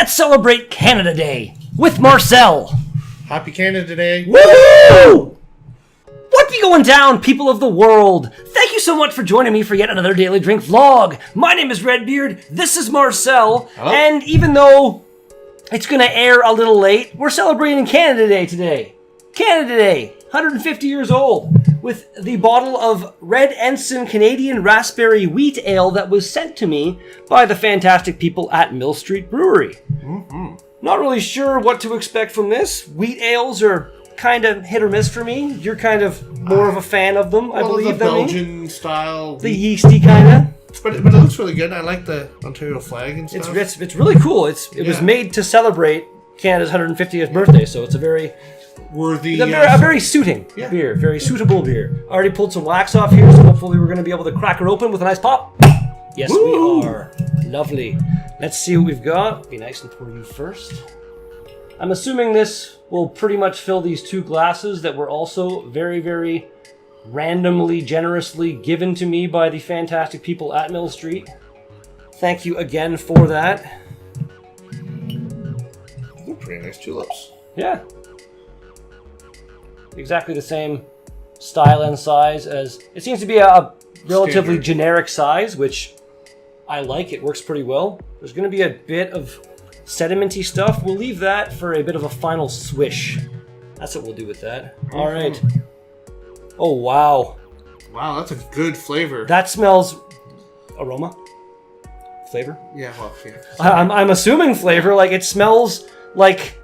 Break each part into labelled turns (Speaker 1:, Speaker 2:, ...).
Speaker 1: Let's celebrate Canada Day with Marcel.
Speaker 2: Happy Canada Day.
Speaker 1: Woo! What be going down, people of the world? Thank you so much for joining me for yet another Daily Drink vlog. My name is Redbeard, this is Marcel,
Speaker 2: Hello.
Speaker 1: And even though it's gonna air a little late, we're celebrating Canada Day today. Canada Day, 150 years old, with the bottle of Red Ensign Canadian Raspberry Wheat Ale that was sent to me by the fantastic people at Mill Street Brewery. Not really sure what to expect from this. Wheat ales are kind of hit or miss for me. You're kind of more of a fan of them, I believe,
Speaker 2: the
Speaker 1: than me.
Speaker 2: Belgian style.
Speaker 1: The yeasty kind of.
Speaker 2: But it looks really good. I like the Ontario flag and stuff.
Speaker 1: It's really cool. It was made to celebrate Canada's 150th birthday, so it's a very
Speaker 2: worthy.
Speaker 1: a very suiting beer, very suitable beer. I already pulled some wax off here, so hopefully we're going to be able to crack her open with a nice pop. Yes,
Speaker 2: Woo!
Speaker 1: we are. Lovely. Let's see what we've got. Be nice and pour you first. I'm assuming this will pretty much fill these two glasses that were also very, very randomly, generously given to me by the fantastic people at Mill Street. Thank you again for that.
Speaker 2: Ooh, pretty nice tulips.
Speaker 1: Yeah. Exactly the same style and size as... It seems to be a relatively
Speaker 2: Standard.
Speaker 1: generic size, which I like. It works pretty well. There's going to be a bit of sedimenty stuff. We'll leave that for a bit of a final swish. That's what we'll do with that. All right. Oh, wow.
Speaker 2: Wow, that's a good flavor.
Speaker 1: That smells... Aroma? Flavor?
Speaker 2: Yeah, well, yeah.
Speaker 1: I'm assuming flavor. Like, it smells like...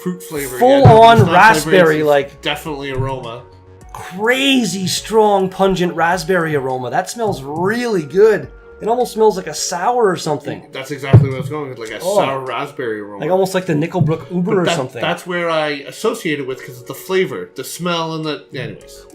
Speaker 2: Fruit flavor.
Speaker 1: Full-on
Speaker 2: it's not
Speaker 1: raspberry,
Speaker 2: flavor,
Speaker 1: like...
Speaker 2: Definitely aroma.
Speaker 1: Crazy strong, pungent raspberry aroma. That smells really good. It almost smells like a sour or something.
Speaker 2: That's exactly what I was going with, like a sour raspberry aroma.
Speaker 1: Like almost like the Nickelbrook Uber or something.
Speaker 2: That's where I associate it with because of the flavor, the smell, and the... Anyways.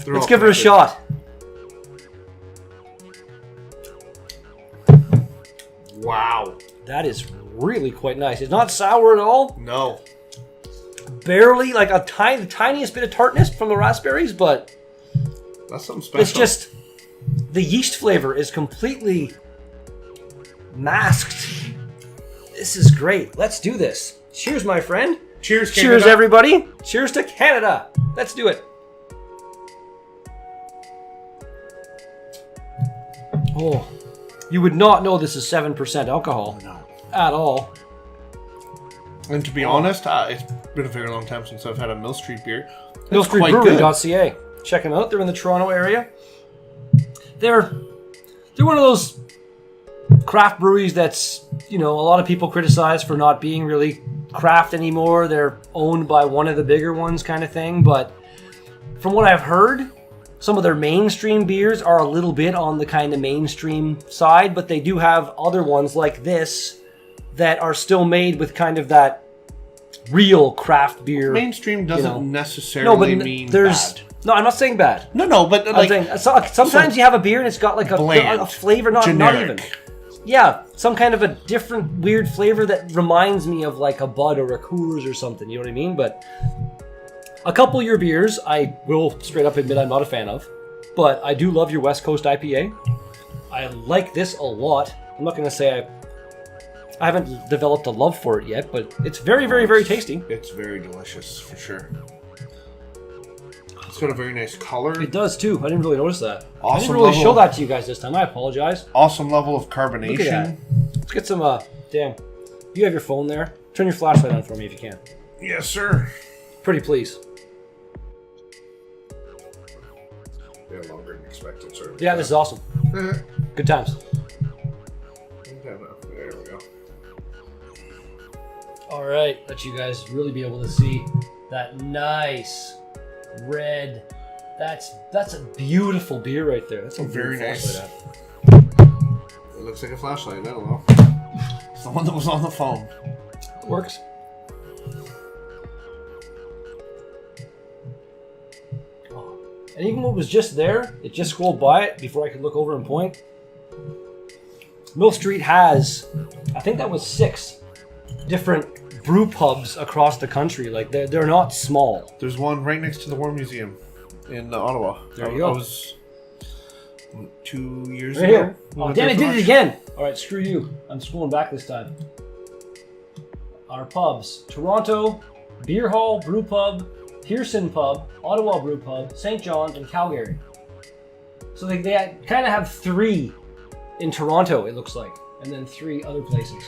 Speaker 1: Let's give her a shot.
Speaker 2: Wow.
Speaker 1: That is really quite nice. It's not sour at all.
Speaker 2: No.
Speaker 1: Barely, like the tiniest bit of tartness from the raspberries, but...
Speaker 2: That's something special.
Speaker 1: It's just... The yeast flavor is completely masked. This is great. Let's do this. Cheers, my friend.
Speaker 2: Cheers, Canada.
Speaker 1: Cheers, everybody. Cheers to Canada. Let's do it. Oh, you would not know this is 7% alcohol.
Speaker 2: No.
Speaker 1: At all.
Speaker 2: And to be honest, it's been a very long time since I've had a Mill Street beer.
Speaker 1: MillStreetBrewery.ca. Check them out. They're in the Toronto area. They're one of those craft breweries that's, a lot of people criticize for not being really craft anymore. They're owned by one of the bigger ones kind of thing. But from what I've heard, some of their mainstream beers are a little bit on the kind of mainstream side, but they do have other ones like this that are still made with kind of that real craft beer.
Speaker 2: Mainstream doesn't necessarily mean bad.
Speaker 1: No, I'm not saying bad.
Speaker 2: No, but
Speaker 1: I'm saying, sometimes you have a beer and it's got like a flavor, not even. Yeah, some kind of a different weird flavor that reminds me of like a Bud or a Coors or something, you know what I mean? But a couple of your beers, I will straight up admit I'm not a fan of, but I do love your West Coast IPA. I like this a lot. I'm not going to say I haven't developed a love for it yet, but it's very, very, very tasty.
Speaker 2: It's very delicious, for sure. It's got a very nice color.
Speaker 1: It does, too. I didn't really notice that.
Speaker 2: Awesome
Speaker 1: I didn't really
Speaker 2: level
Speaker 1: show that to you guys this time. I apologize.
Speaker 2: Awesome level of carbonation.
Speaker 1: Look at that. Let's get some, damn. You have your phone there. Turn your flashlight on for me if you can.
Speaker 2: Yes, sir.
Speaker 1: Pretty please.
Speaker 2: Yeah, longer than expected, sir.
Speaker 1: Yeah, this is awesome. Good times.
Speaker 2: There we go.
Speaker 1: All right, let you guys really be able to see that nice red. That's a beautiful beer right there. That's a
Speaker 2: Very nice.
Speaker 1: flashlight.
Speaker 2: It looks like a flashlight. I don't know. It's the one that was on the phone.
Speaker 1: Works. Oh. And even what was just there, it just scrolled by it before I could look over and point. Mill Street has, I think that was 6 different brew pubs across the country. Like they're not small.
Speaker 2: There's one right next to the War Museum in Ottawa.
Speaker 1: There you go.
Speaker 2: I was 2 years
Speaker 1: Right
Speaker 2: ago.
Speaker 1: here. Oh, damn, it did it again. All right, screw you. I'm scrolling back this time. our pubs. Toronto, Beer Hall, Brew Pub, Pearson Pub, Ottawa Brew Pub, St. John's, and Calgary. So they kind of have 3 in Toronto, it looks like, and then 3 other places.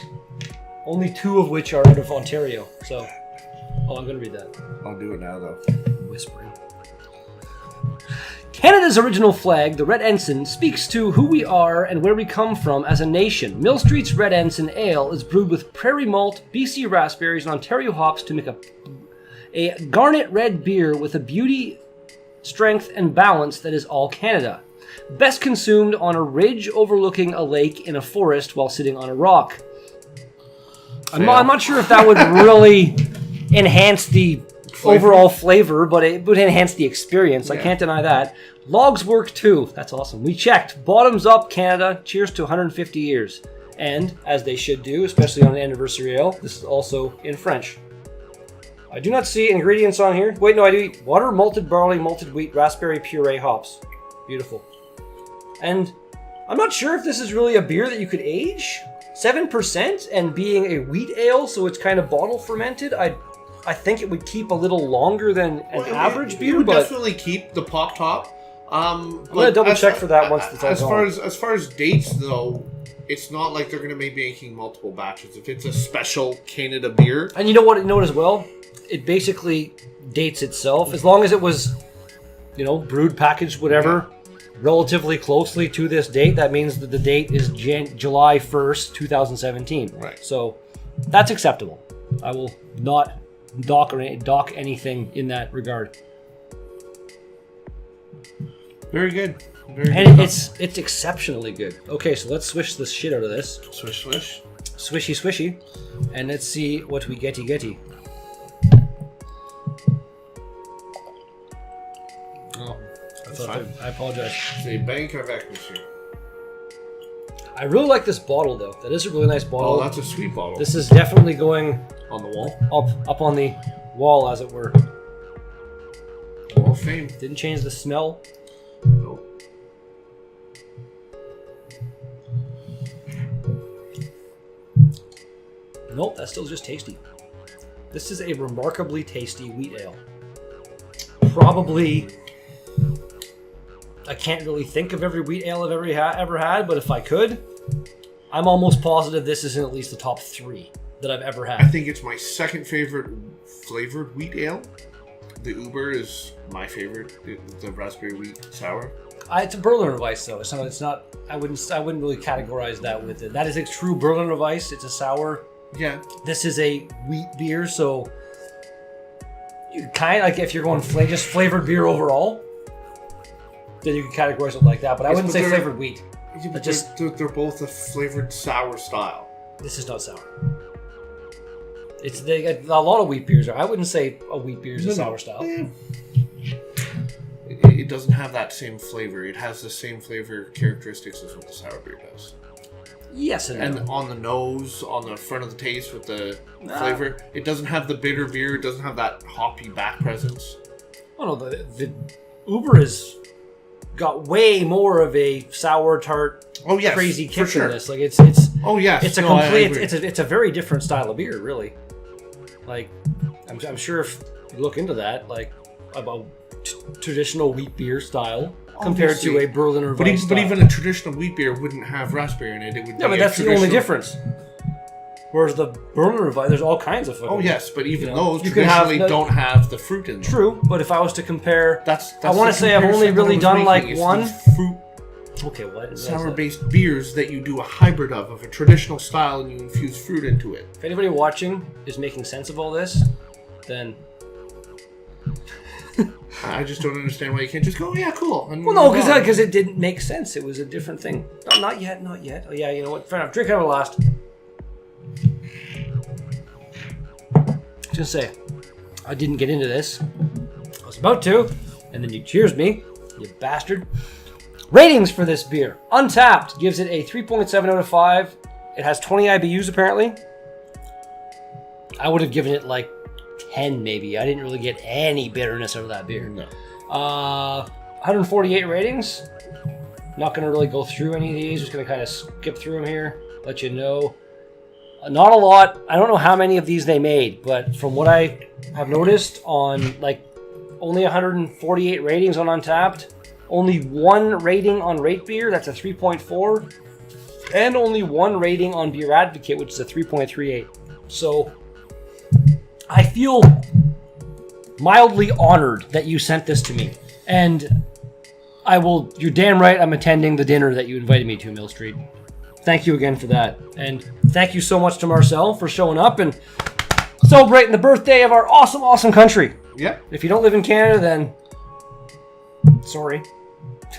Speaker 1: Only 2 of which are out of Ontario. So, I'm going to read that.
Speaker 2: I'll do it now, though.
Speaker 1: Whispering. Canada's original flag, the Red Ensign, speaks to who we are and where we come from as a nation. Mill Street's Red Ensign Ale is brewed with prairie malt, BC raspberries, and Ontario hops to make a garnet red beer with a beauty, strength, and balance that is all Canada. Best consumed on a ridge overlooking a lake in a forest while sitting on a rock. I'm not sure if that would really enhance the overall flavor, but it would enhance the experience. Yeah. I can't deny that. Logs work too. That's awesome. We checked. Bottoms up, Canada. Cheers to 150 years. And, as they should do, especially on an anniversary ale, this is also in French. I do not see ingredients on here. Wait, no, I do eat water, malted barley, malted wheat, raspberry puree, hops. Beautiful. And I'm not sure if this is really a beer that you could age. 7% and being a wheat ale, so it's kind of bottle fermented. I think it would keep a little longer than an average beer.
Speaker 2: It would
Speaker 1: but
Speaker 2: definitely keep the pop top.
Speaker 1: I'm gonna double check for that once it's all gone.
Speaker 2: As far as dates though, it's not like they're gonna be making multiple batches. If it's a special Canada beer,
Speaker 1: and you know what as well, it basically dates itself as long as it was, brewed, packaged, whatever, relatively closely to this date. That means that the date is July 1st, 2017.
Speaker 2: Right.
Speaker 1: So that's acceptable. I will not dock anything in that regard.
Speaker 2: Very good.
Speaker 1: And it's exceptionally good. Okay, so let's swish the shit out of this.
Speaker 2: Swish.
Speaker 1: Swishy, swishy. And let's see what we getty. Oh, I apologize.
Speaker 2: C'est bien correct, monsieur.
Speaker 1: I really like this bottle, though. That is a really nice bottle.
Speaker 2: Oh, that's a sweet bottle.
Speaker 1: This is definitely going
Speaker 2: on the wall.
Speaker 1: Up on the wall, as it were.
Speaker 2: Wall of Fame.
Speaker 1: Didn't change the smell.
Speaker 2: Nope.
Speaker 1: Nope, that's still just tasty. This is a remarkably tasty wheat ale. Probably, I can't really think of every wheat ale I've ever had, but if I could, I'm almost positive this is in at least the top 3 that I've ever had.
Speaker 2: I think it's my second favorite flavored wheat ale. The Uber is my favorite, the raspberry wheat sour.
Speaker 1: It's a Berliner Weiss, though. It's not. I wouldn't really categorize that with it. That is a true Berliner Weiss. It's a sour.
Speaker 2: Yeah.
Speaker 1: This is a wheat beer, so you kind of like if you're going just flavored beer overall, then you can categorize it like that. But I wouldn't say flavored wheat.
Speaker 2: Yeah, but they're both a flavored sour style.
Speaker 1: This is not sour. A lot of wheat beers are. I wouldn't say a wheat beer is a sour style.
Speaker 2: Yeah. It doesn't have that same flavor. It has the same flavor characteristics as what the sour beer does.
Speaker 1: Yes and no.
Speaker 2: On the nose, on the front of the taste with the flavor, it doesn't have the bitter beer. It doesn't have that hoppy back presence.
Speaker 1: Oh no, the Uber has got way more of a sour tart, crazy kick than this. Like it's it's a complete. It's a very different style of beer, really. Like I'm sure if you look into that, like about traditional wheat beer style compared to a Berliner Weiss.
Speaker 2: But even a traditional wheat beer wouldn't have raspberry in it. It would.
Speaker 1: Yeah, but that's the only difference. Whereas the Berliner Weiss, there's all kinds of.
Speaker 2: Oh yes, but even those traditionally don't have the fruit in them.
Speaker 1: True, but if I was to compare,
Speaker 2: that's
Speaker 1: I want to say I've only really done like one
Speaker 2: fruit.
Speaker 1: Okay, what?
Speaker 2: Sour-based beers that you do a hybrid of a traditional style, and you infuse fruit into it.
Speaker 1: If anybody watching is making sense of all this, then
Speaker 2: I just don't understand why you can't just go, yeah, cool. And
Speaker 1: well, no, because it didn't make sense. It was a different thing. No, not yet. Oh yeah, you know what? Fair enough. Drink out of last. Just say, I didn't get into this. I was about to, and then you cheers me, you bastard. Ratings for this beer. Untapped gives it a 3.7 out of 5. It has 20 IBUs apparently. I would have given it like 10 maybe. I didn't really get any bitterness out of that beer.
Speaker 2: No.
Speaker 1: 148 ratings. Not going to really go through any of these. Just going to kind of skip through them here. Let you know. Not a lot. I don't know how many of these they made, but from what I have noticed on like only 148 ratings on Untapped, only 1 rating on Rate Beer, that's a 3.4, and only 1 rating on Beer Advocate, which is a 3.38. So I feel mildly honored that you sent this to me, and you're damn right I'm attending the dinner that you invited me to, Mill Street. Thank you again for that. And thank you so much to Marcel for showing up and celebrating the birthday of our awesome, awesome country.
Speaker 2: Yeah.
Speaker 1: If you don't live in Canada, then sorry.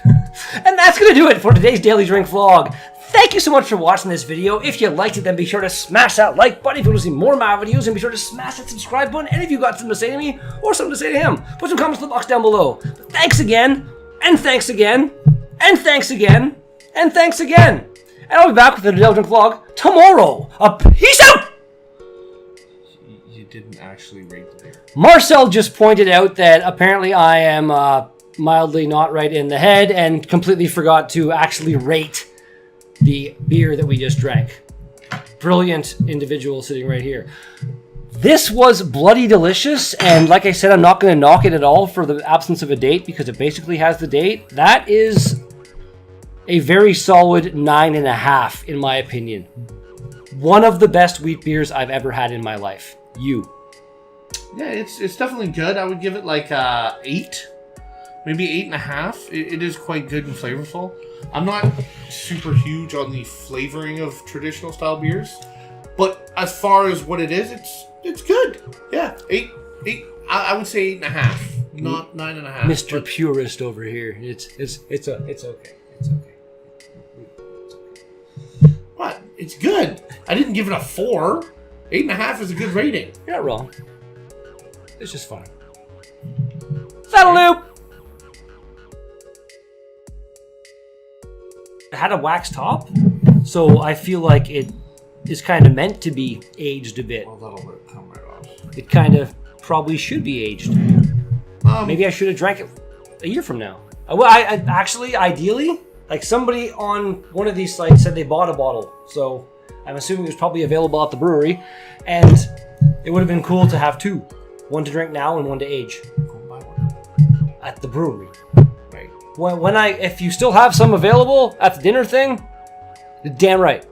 Speaker 1: And that's going to do it for today's Daily Drink vlog. Thank you so much for watching this video. If you liked it, then be sure to smash that like button if you want to see more of my videos, and be sure to smash that subscribe button. And if you got something to say to me or something to say to him, put some comments in the box down below. But thanks again, and thanks again, and thanks again, and thanks again. And I'll be back with the Daily Drink vlog tomorrow. Peace out!
Speaker 2: You didn't actually rate the beer.
Speaker 1: Marcel just pointed out that apparently I am mildly not right in the head and completely forgot to actually rate the beer that we just drank. Brilliant individual sitting right here. This was bloody delicious, and like I said, I'm not going to knock it at all for the absence of a date because it basically has the date. That is a very solid 9.5 in my opinion. One of the best wheat beers I've ever had in my life. You.
Speaker 2: Yeah, it's definitely good. I would give it like 8, maybe 8.5. It is quite good and flavorful. I'm not super huge on the flavoring of traditional style beers, but as far as what it is, it's good. Yeah, 8. I would say 8.5, not 9.5.
Speaker 1: Mr. Purist over here. It's okay. It's okay.
Speaker 2: What? It's good. I didn't give it a 4. 8.5 is a good rating.
Speaker 1: You're not wrong. It's just fun. Saddle loop! It had a wax top, so I feel like it is kind of meant to be aged a bit.
Speaker 2: Well, that'll come right off.
Speaker 1: It kind of probably should be aged. Maybe I should have drank it a year from now. I actually, ideally, like somebody on one of these sites said they bought a bottle, so I'm assuming it was probably available at the brewery, and it would have been cool to have 2. One to drink now and one to age.
Speaker 2: Go buy one.
Speaker 1: At the brewery.
Speaker 2: Right.
Speaker 1: If you still have some available at the dinner thing, damn right.